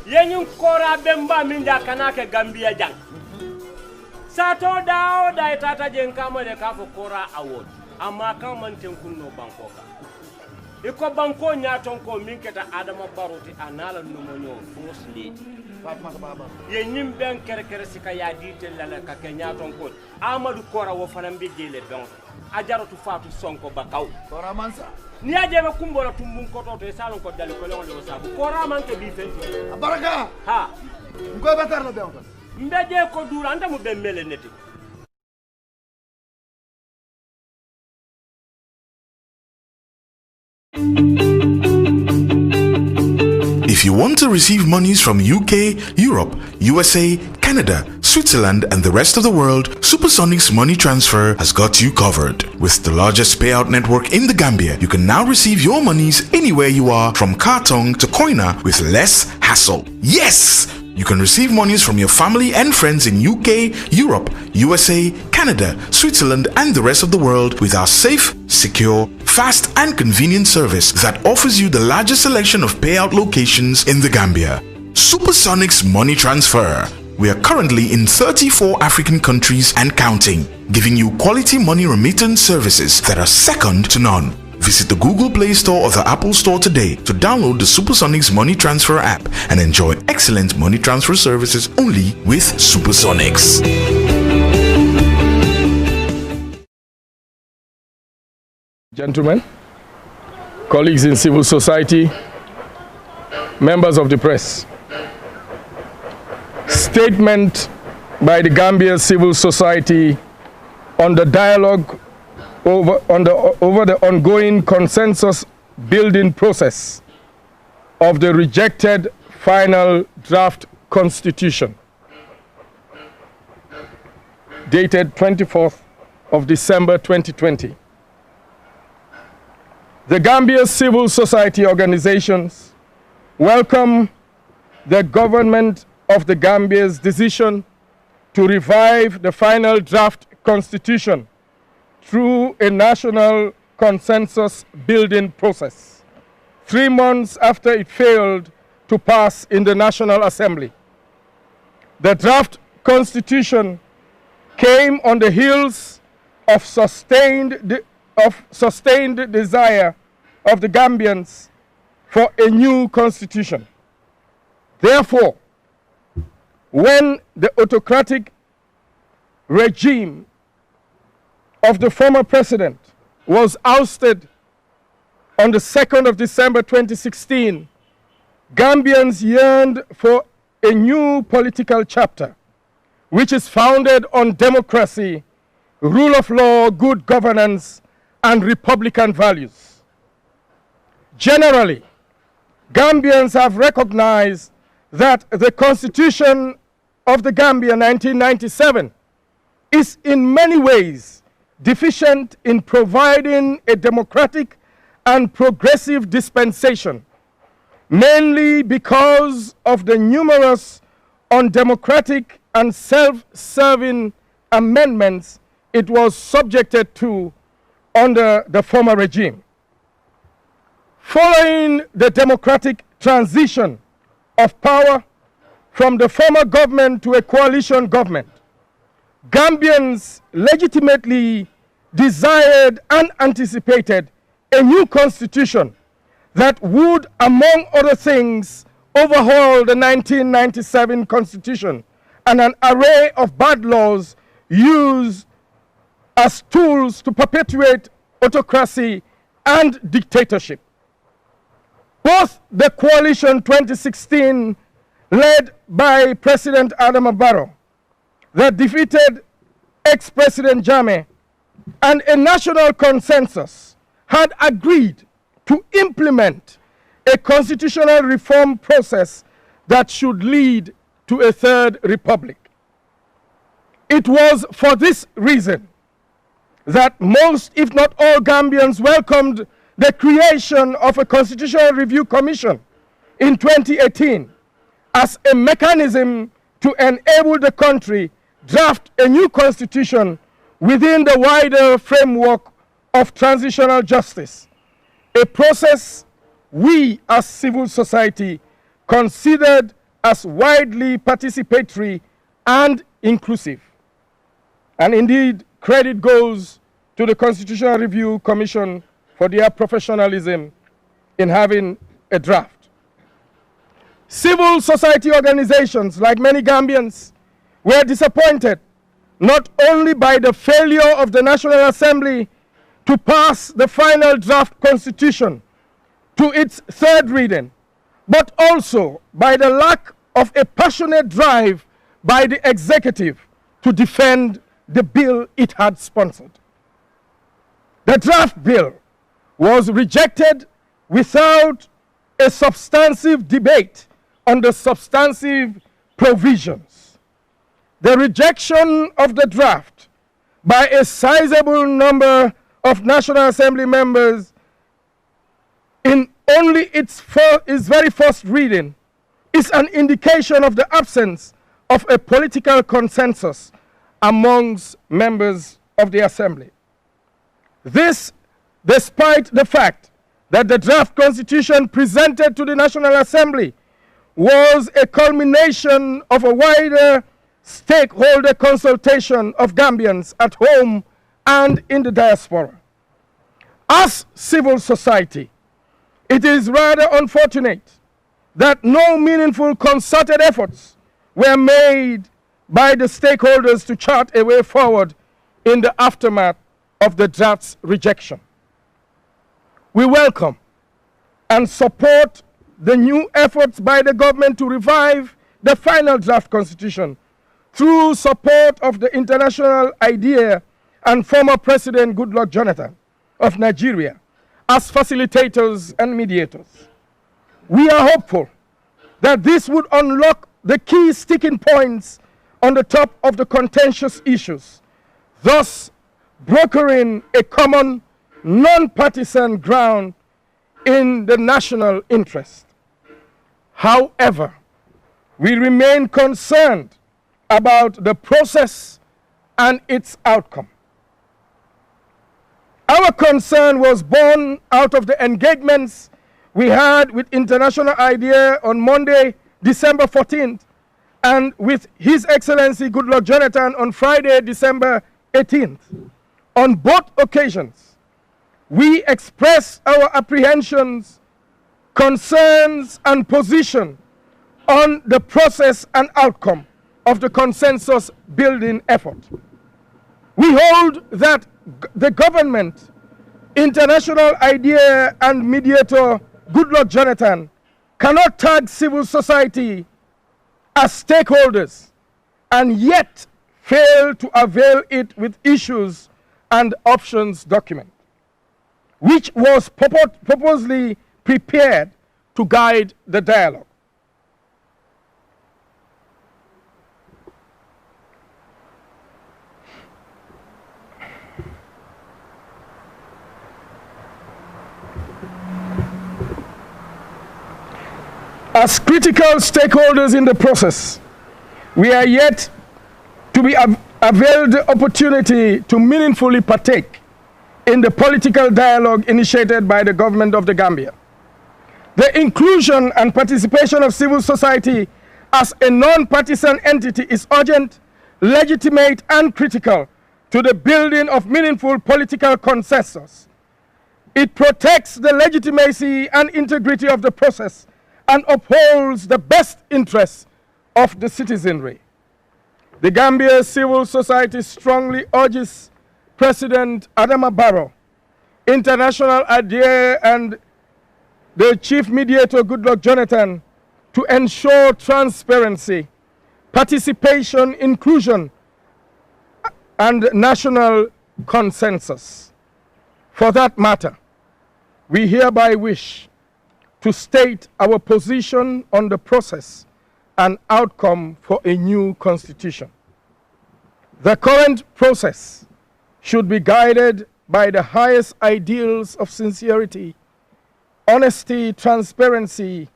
Yenyun kora bemba minda kanake Gambia jang. Sato dao da itata jenkama de kafo kora award. Ama kama ntenkunno bankoka. Iko banko nyaton ko minketa Adama Baroti anala numonyo first lady. Yenyim ben kere sika ya dite lala ka kenyaton ko. Amadou Kora wo fanambe dele don. Ajaratu fatu sonko bakaw. Kora mansa. Ni ajebe kumbola tumbun koto to salon ko dal ko lewon sabu Kora man ke bi fenti. Baraka. Ha. Ngoy batar la bew. Mbeje ko dura anda mu be mele neti. If you want to receive monies from UK, Europe, USA, Canada, Switzerland, and the rest of the world, Supersonics Money Transfer has got you covered. With the largest payout network in the Gambia, you can now receive your monies anywhere you are, from Kartong to Koina, with less hassle. Yes! You can receive monies from your family and friends in UK, Europe, USA, Canada, Switzerland, and the rest of the world with our safe, secure, fast, and convenient service that offers you the largest selection of payout locations in the Gambia. Supersonics Money Transfer. We are currently in 34 African countries and counting, giving you quality money remittance services that are second to none. Visit the Google Play Store or the Apple Store today to download the Supersonics Money Transfer app and enjoy excellent money transfer services only with Supersonics. Gentlemen, colleagues in civil society, members of the press. Statement by the Gambia Civil Society on the dialogue over the ongoing consensus building process of the rejected final draft constitution, dated 24th of December 2020. The Gambia civil society organizations welcome the government of the Gambia's decision to revive the final draft constitution through a national consensus building process, 3 months after it failed to pass in the National Assembly. The draft constitution came on the heels of sustained desire of the Gambians for a new constitution. Therefore, when the autocratic regime of the former president was ousted on the 2nd of December 2016, Gambians yearned for a new political chapter, which is founded on democracy, rule of law, good governance, and Republican values. Generally, Gambians have recognized that the Constitution of the Gambia 1997 is in many ways deficient in providing a democratic and progressive dispensation, mainly because of the numerous undemocratic and self-serving amendments it was subjected to under the former regime. Following the democratic transition of power from the former government to a coalition government, Gambians legitimately desired and anticipated a new constitution that would, among other things, overhaul the 1997 constitution and an array of bad laws used as tools to perpetuate autocracy and dictatorship. Both the coalition 2016, led by President Adama Barrow, that defeated ex-President Jammeh, and a national consensus had agreed to implement a constitutional reform process that should lead to a third republic. It was for this reason that most, if not all, Gambians welcomed the creation of a Constitutional Review Commission in 2018 as a mechanism to enable the country draft a new constitution within the wider framework of transitional justice, a process we as civil society considered as widely participatory and inclusive. And indeed, credit goes to the Constitutional Review Commission for their professionalism in having a draft. Civil society organizations, like many Gambians, were disappointed not only by the failure of the National Assembly to pass the final draft constitution to its third reading, but also by the lack of a passionate drive by the executive to defend the bill it had sponsored. The draft bill was rejected without a substantive debate on the substantive provisions. The rejection of the draft by a sizable number of National Assembly members in only its very first reading is an indication of the absence of a political consensus amongst members of the Assembly. This, despite the fact that the draft constitution presented to the National Assembly was a culmination of a wider stakeholder consultation of Gambians at home and in the diaspora. As civil society, it is rather unfortunate that no meaningful concerted efforts were made by the stakeholders to chart a way forward in the aftermath of the draft's rejection. We welcome and support the new efforts by the government to revive the final draft constitution through support of the international idea and former President Goodluck Jonathan of Nigeria as facilitators and mediators. We are hopeful that this would unlock the key sticking points on the top of the contentious issues, thus brokering a common, non-partisan ground in the national interest. However, we remain concerned about the process and its outcome. Our concern was born out of the engagements we had with International IDEA on Monday, December 14th, and with His Excellency Goodluck Jonathan on Friday, December 18th. On both occasions, we expressed our apprehensions, concerns, and position on the process and outcome of the consensus building effort. We hold that the government, International IDEA, and mediator Goodluck Jonathan cannot tag civil society as stakeholders and yet fail to avail it with issues and options document, which was purposely prepared to guide the dialogue. As critical stakeholders in the process, we are yet to be availed the opportunity to meaningfully partake in the political dialogue initiated by the government of the Gambia. The inclusion and participation of civil society as a non-partisan entity is urgent, legitimate, and critical to the building of meaningful political consensus. It protects the legitimacy and integrity of the process and upholds the best interests of the citizenry. The Gambia Civil Society strongly urges President Adama Barrow, International IDEA, and the Chief Mediator Goodluck Jonathan to ensure transparency, participation, inclusion, and national consensus. For that matter, we hereby wish to state our position on the process and outcome for a new constitution. The current process should be guided by the highest ideals of sincerity, honesty, transparency,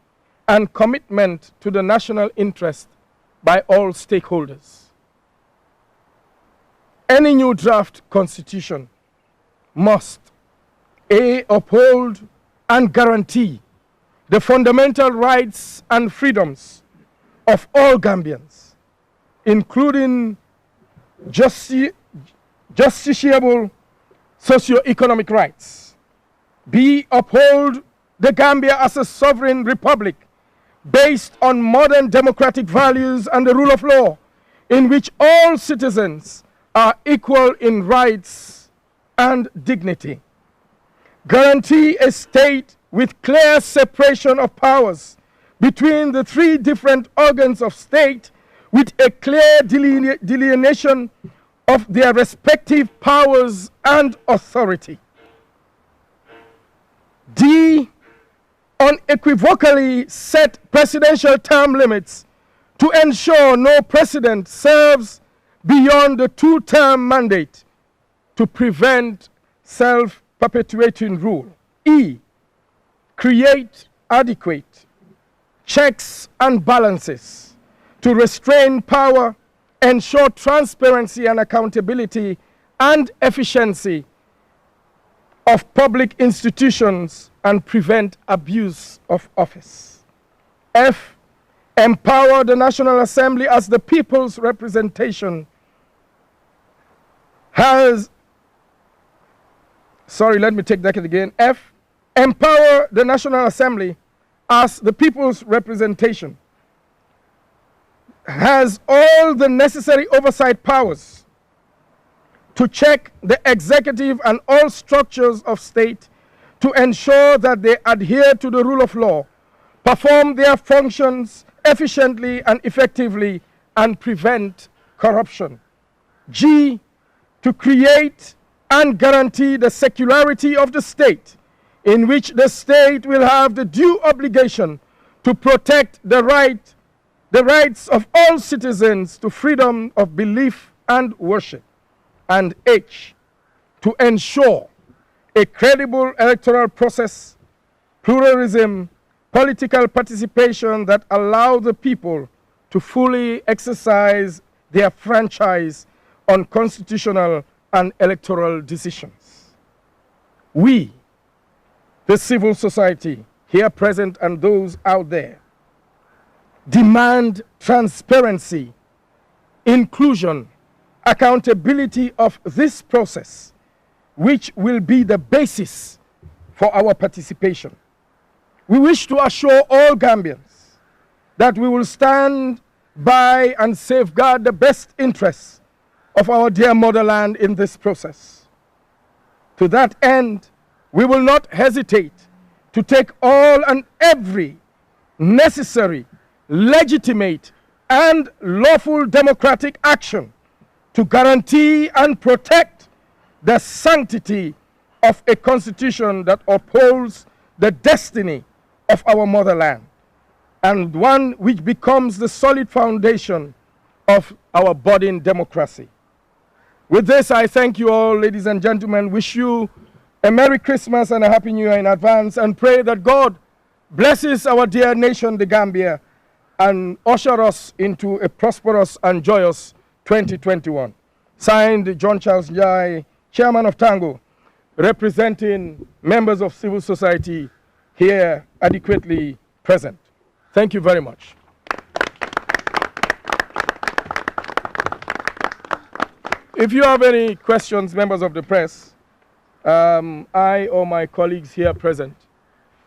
and commitment to the national interest by all stakeholders. Any new draft constitution must A, uphold and guarantee the fundamental rights and freedoms of all Gambians, including justiciable socio-economic rights. B, uphold the Gambia as a sovereign republic based on modern democratic values and the rule of law, in which all citizens are equal in rights and dignity. Guarantee a state with clear separation of powers between the three different organs of state, with a clear delineation of their respective powers and authority. D, unequivocally set presidential term limits to ensure no president serves beyond the two-term mandate to prevent self-perpetuating rule. E, create adequate checks and balances to restrain power, ensure transparency and accountability and efficiency of public institutions, and prevent abuse of office. F, empower the National Assembly as the people's representation F, empower the National Assembly as the people's representation, has all the necessary oversight powers to check the executive and all structures of state to ensure that they adhere to the rule of law, perform their functions efficiently and effectively, and prevent corruption. G, to create and guarantee the secularity of the state, in which the state will have the due obligation to protect the rights of all citizens to freedom of belief and worship. And H, to ensure a credible electoral process, pluralism, political participation that allow the people to fully exercise their franchise on constitutional and electoral decisions. We, the civil society here present and those out there, demand transparency, inclusion, accountability of this process, which will be the basis for our participation. We wish to assure all Gambians that we will stand by and safeguard the best interests of our dear motherland in this process. To that end, we will not hesitate to take all and every necessary, legitimate, and lawful democratic action to guarantee and protect the sanctity of a constitution that upholds the destiny of our motherland, and one which becomes the solid foundation of our budding democracy. With this, I thank you all, ladies and gentlemen, wish you a Merry Christmas and a Happy New Year in advance, and pray that God blesses our dear nation, the Gambia, and usher us into a prosperous and joyous 2021. Signed, John Charles Njai, Chairman of Tango, representing members of civil society here adequately present. Thank you very much. If you have any questions, members of the press, I or my colleagues here present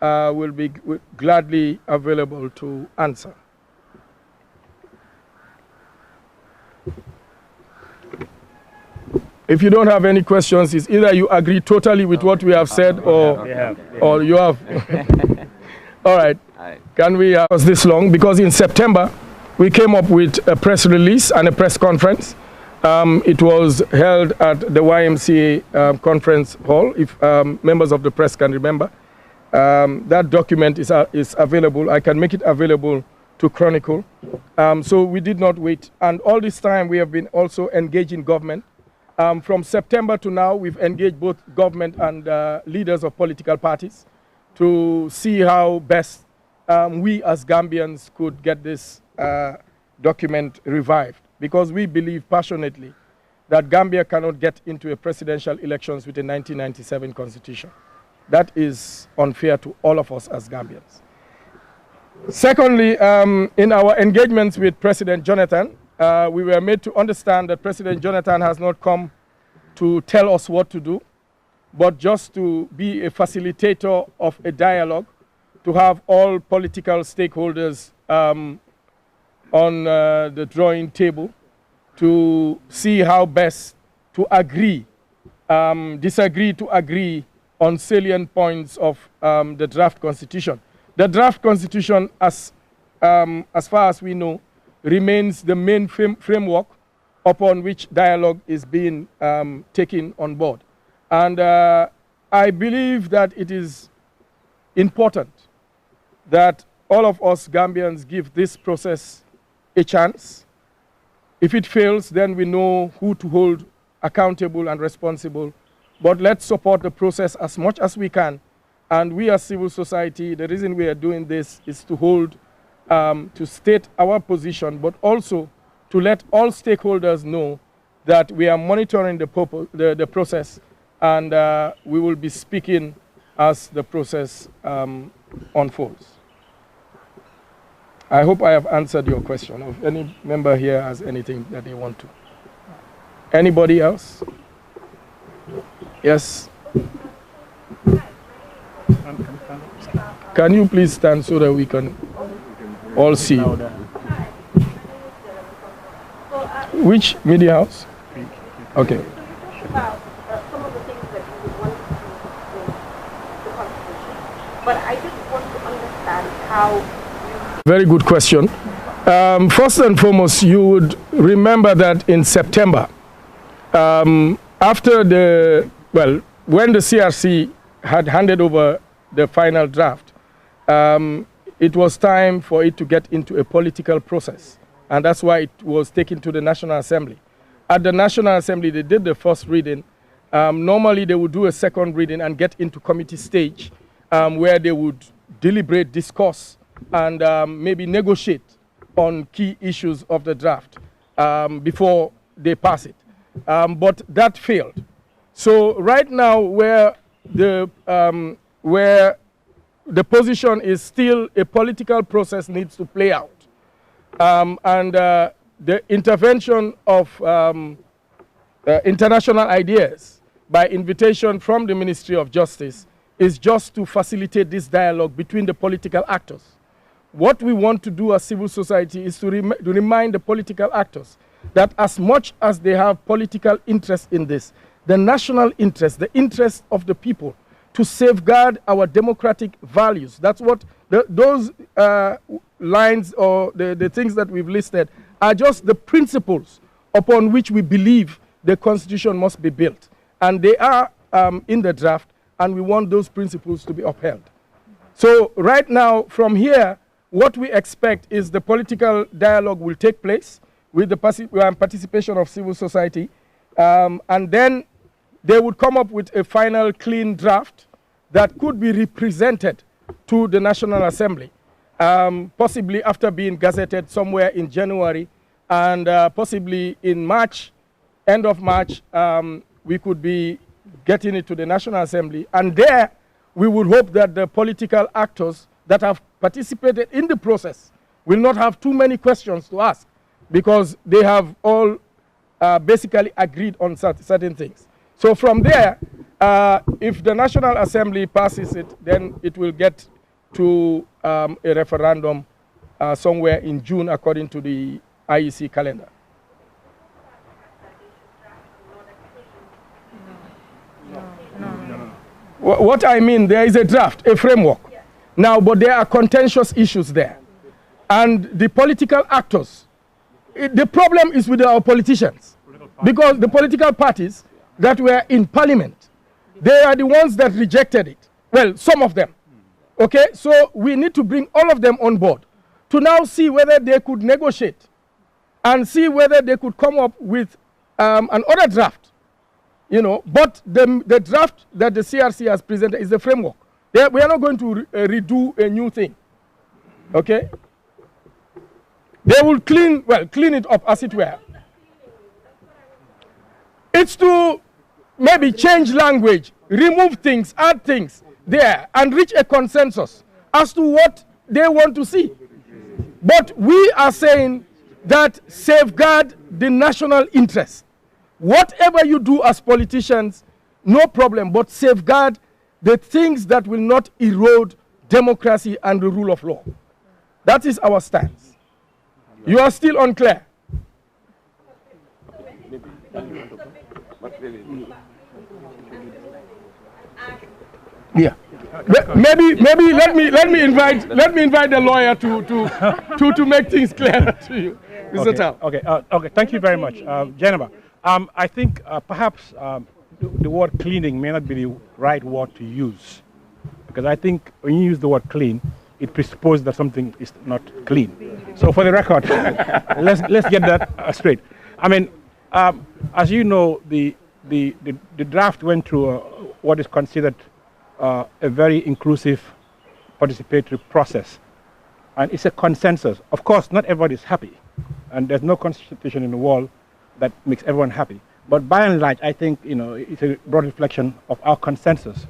will be gladly available to answer. If you don't have any questions, it's either you agree totally with what we have said, or you have. All right. Can we was this long? Because in September, we came up with a press release and a press conference. It was held at the YMCA conference hall, if members of the press can remember. That document is available. I can make it available to Chronicle. So we did not wait. And all this time, we have been also engaging government. From September to now, we've engaged both government and leaders of political parties to see how best we as Gambians could get this document revived. Because we believe passionately that Gambia cannot get into a presidential elections with a 1997 constitution. That is unfair to all of us as Gambians. Secondly, in our engagements with President Jonathan, we were made to understand that President Jonathan has not come to tell us what to do, but just to be a facilitator of a dialogue, to have all political stakeholders on the drawing table, to see how best to agree, disagree to agree on salient points of the draft constitution. The draft constitution, as far as we know, remains the main framework upon which dialogue is being taken on board. And I believe that it is important that all of us Gambians give this process a chance. If it fails, then we know who to hold accountable and responsible. But let's support the process as much as we can. And we as civil society, the reason we are doing this is to hold, to state our position, but also to let all stakeholders know that we are monitoring the process, and we will be speaking as the process unfolds. I hope I have answered your question. If any member here has anything that they want to. Anybody else? Yes. Can you please stand so that we can all see you? Which media house? Okay. About some of the things that you would want to see in the Constitution, but I just want to understand how. Very good question. First and foremost, you would remember that in September, after when the CRC had handed over the final draft, it was time for it to get into a political process. And that's why it was taken to the National Assembly. At the National Assembly, they did the first reading. Normally, they would do a second reading and get into committee stage, where they would deliberate, discuss, and maybe negotiate on key issues of the draft before they pass it. But that failed. So right now, where the position is still a political process needs to play out. The intervention of international ideas by invitation from the Ministry of Justice is just to facilitate this dialogue between the political actors. What we want to do as civil society is to remind the political actors that as much as they have political interest in this, the national interest, the interest of the people, to safeguard our democratic values. That's what those lines or the things that we've listed are just the principles upon which we believe the Constitution must be built. And they are in the draft, and we want those principles to be upheld. So right now, from here, what we expect is the political dialogue will take place with the participation of civil society, and then they would come up with a final clean draft that could be represented to the National Assembly, possibly after being gazetted somewhere in January, and possibly in March, end of March, we could be getting it to the National Assembly. And there, we would hope that the political actors that have participated in the process will not have too many questions to ask, because they have all basically agreed on certain things. So from there, if the National Assembly passes it, then it will get to a referendum somewhere in June, according to the IEC calendar. What I mean, there is a draft, a framework. Now, but there are contentious issues there. And the political actors, the problem is with our politicians. Because the political parties that were in parliament, they are the ones that rejected it. Well, some of them. Okay, so we need to bring all of them on board to now see whether they could negotiate and see whether they could come up with another draft. You know, but the draft that the CRC has presented is the framework. We are not going to redo a new thing. Okay? They will clean it up as it were. It's to maybe change language, remove things, add things there, and reach a consensus as to what they want to see. But we are saying that safeguard the national interest. Whatever you do as politicians, no problem, but safeguard the things that will not erode democracy and the rule of law. That is our stance. You are still unclear. Yeah. Maybe let me invite the lawyer to make things clearer to you, Mr. Tal. Okay. Thank you very much, Geneva. I think perhaps the word cleaning may not be the right word to use, because I think when you use the word clean, it presupposes that something is not clean. So for the record, let's get that straight. I mean, as you know, the draft went through what is considered a very inclusive participatory process, and it's a consensus. Of course, not everybody is happy, and there's no constitution in the world that makes everyone happy. But by and large, I think it's a broad reflection of our consensus.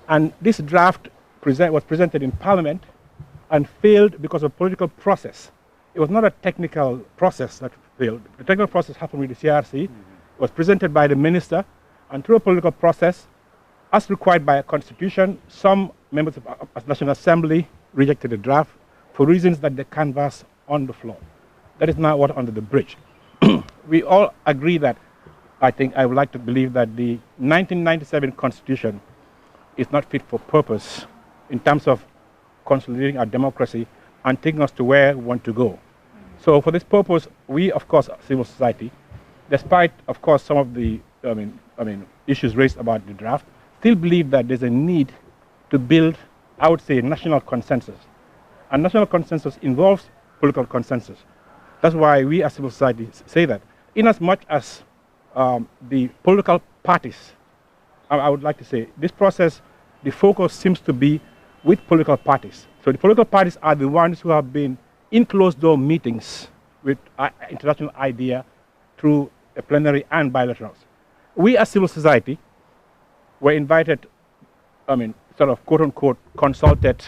And this draft was presented in Parliament and failed because of political process. It was not a technical process that failed. The technical process happened with the CRC. It was presented by the minister, and through a political process, as required by a constitution, some members of the National Assembly rejected the draft for reasons that they canvass on the floor. That is now water under the bridge. We all agree that, I would like to believe that the 1997 Constitution is not fit for purpose in terms of consolidating our democracy and taking us to where we want to go. So for this purpose, we, of course, civil society, despite, of course, some of the issues raised about the draft, still believe that there's a need to build, I would say, national consensus. And national consensus involves political consensus. That's why we as civil society say that. Inasmuch as the political parties, I would like to say, this process, the focus seems to be with political parties. So the political parties are the ones who have been in closed-door meetings with international idea through a plenary and bilaterals. We as civil society were invited, sort of quote-unquote consulted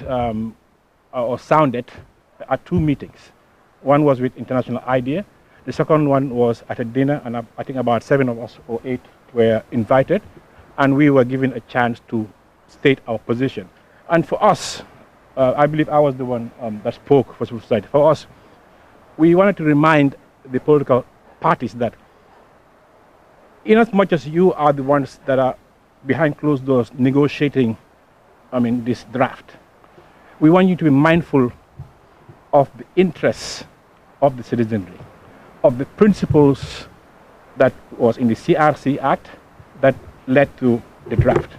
or sounded at two meetings. One was with international idea. The second one was at a dinner, and I think about 7 of us or 8 were invited, and we were given a chance to state our position. And for us, I believe I was the one that spoke for civil society. For us, we wanted to remind the political parties that inasmuch as you are the ones that are behind closed doors negotiating, this draft, we want you to be mindful of the interests of the citizenry, of the principles that was in the CRC Act that led to the draft.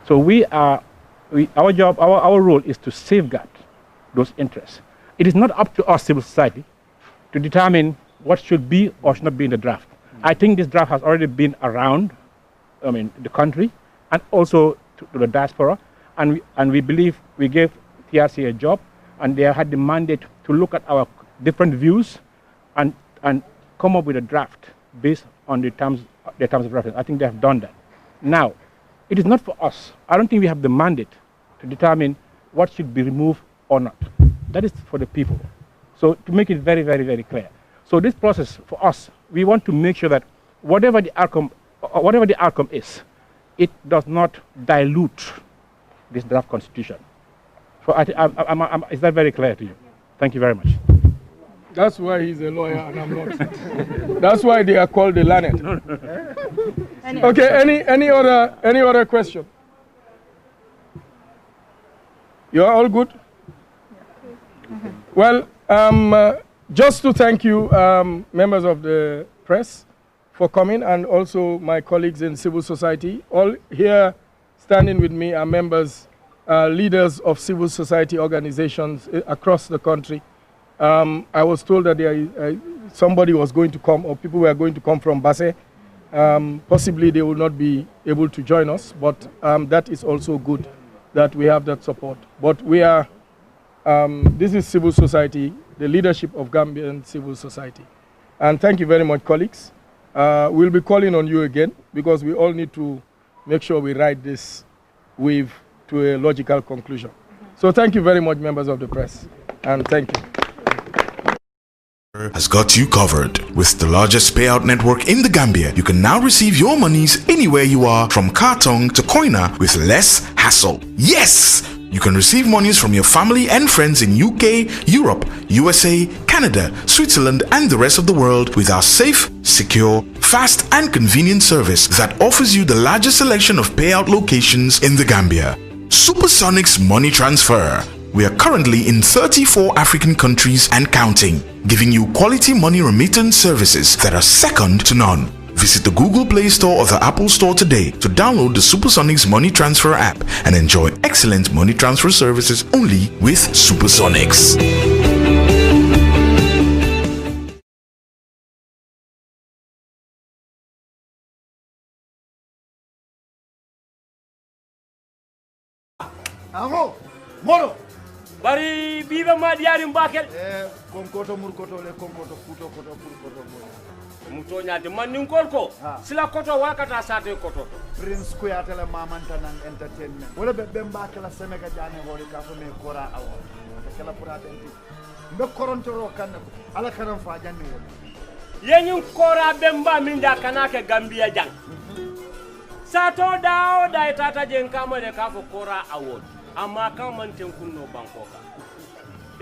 So our job, our role is to safeguard those interests. It is not up to us, civil society, to determine what should be or should not be in the draft. I think this draft has already been around, the country, and also to the diaspora, and we believe we gave TRC a job, and they had the mandate to look at our different views and come up with a draft based on the terms of reference. I think they have done that. Now, it is not for us. I don't think we have the mandate to determine what should be removed or not. That is for the people. So to make it very, very, very clear. So this process for us, we want to make sure that whatever the outcome is, it does not dilute this draft constitution. So is that very clear to you? Thank you very much. That's why he's a lawyer and I'm not. That's why they are called the learned. Okay, any other question? You are all good? Well, just to thank you, members of the press, for coming, and also my colleagues in civil society. All here standing with me are members, leaders of civil society organizations across the country. I was told that somebody was going to come, or people were going to come from Basse. Possibly they will not be able to join us, but that is also good that we have that support. But we are, this is civil society, the leadership of Gambian civil society. And thank you very much, colleagues. We'll be calling on you again, because we all need to make sure we ride this wave to a logical conclusion. So thank you very much, members of the press. And thank you. Has got you covered. With the largest payout network in the Gambia, you can now receive your monies anywhere you are, from Kartong to Koina, with less hassle. Yes! You can receive monies from your family and friends in UK, Europe, USA, Canada, Switzerland and the rest of the world with our safe, secure, fast and convenient service that offers you the largest selection of payout locations in the Gambia. Supersonics Money Transfer. We are currently in 34 African countries and counting, giving you quality money remittance services that are second to none. Visit the Google Play Store or the Apple Store today to download the Supersonics Money Transfer app and enjoy excellent money transfer services only with Supersonics. Amo, moro. Bari biba ma diari mbakel. Konkoto murkoto le konkoto kuto koto purkoto mo. Muto nyaade man ni ko sila koto wakata sate koto. Prince Kuyate le mamanta nan entertainment. Wala be mbake la semeka jane wori ka fo me kora awo. Kala purata enti. Mbe korontoro kan ala karam fa janni woni. Yenyin kora bemba minda kanake Gambia jang. Sato dao da tata jenkama de ka fo kora award. Amma kan man tenkunno banko ka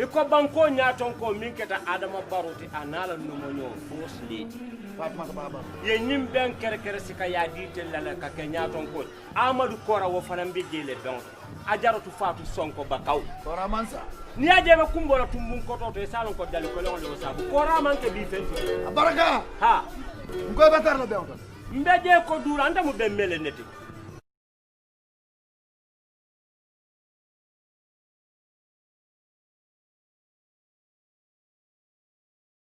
iko banko nyaton ko minketa Adama Baroti anala numonyo first lady Fatma baba ye nyim ben kere sika ya ditel la ka kenyaton ko Amadou Kora wo fanam be jele don ajaratu Fatu Sonko bakaw Kora mansa ni aje be kumbola tumbun ko to e salon ko dali ko lon do sabu Kora man ke bi fenti baraka ha ngoy batar la be on mbeje ko dura anda mu be mele neti